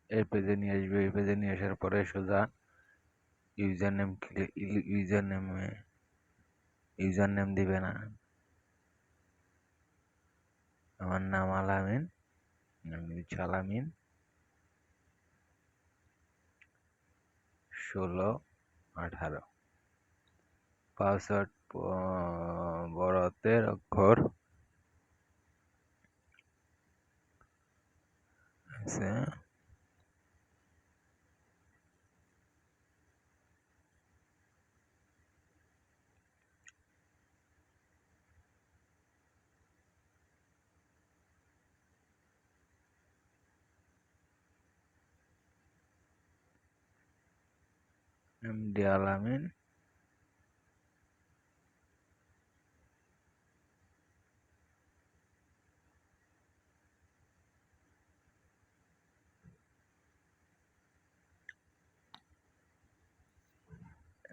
এই পেজে নিয়ে আসবে। এই পেজে নিয়ে আসার পরে সোজা ইউজার নেম ইউজার নেম দিবে না। আমার নাম আলামিন, আমি দিচ্ছি আলামিন 1618। পাসওয়ার্ড বড় হাতের অক্ষর আছে। এমডি আলামিন,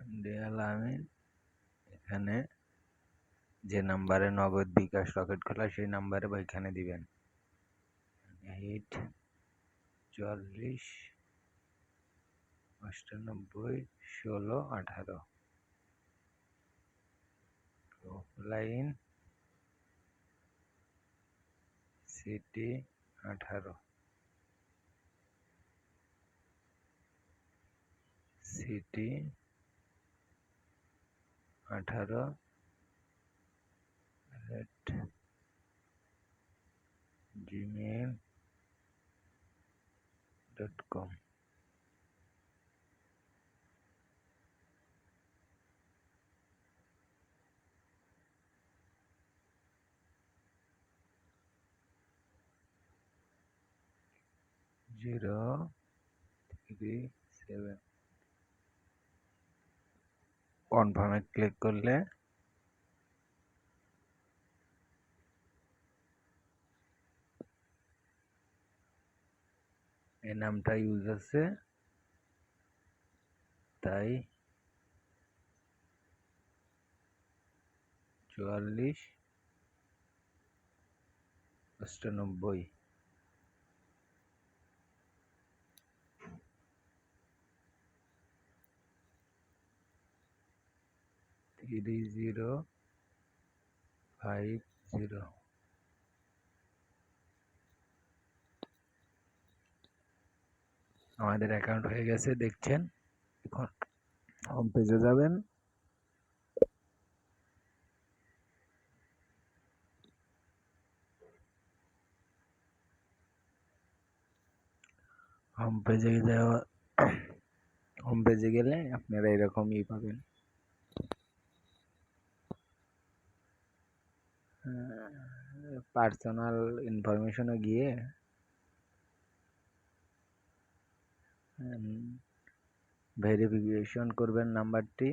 এমডি আলামিন। এখানে যে নাম্বারে নগদ বিকাশ রকেট খোলা সেই নাম্বারে বা এখানে দিবেন 844981618। Offline city 18, city 18 gmail.com। Zero 37 কনফার্মে ক্লিক করলে এই নামটা ইউজ আছে, তাই 4498। থ্রি 050। আমাদের অ্যাকাউন্ট হয়ে গেছে দেখছেন। এখন হোম পেজে যাবেন, হোম পেজে গেলে আপনারা এরকমই পাবেন। পার্সোনাল ইনফরমেশনে গিয়ে ভেরিফিকেশন করবেন নাম্বারটি।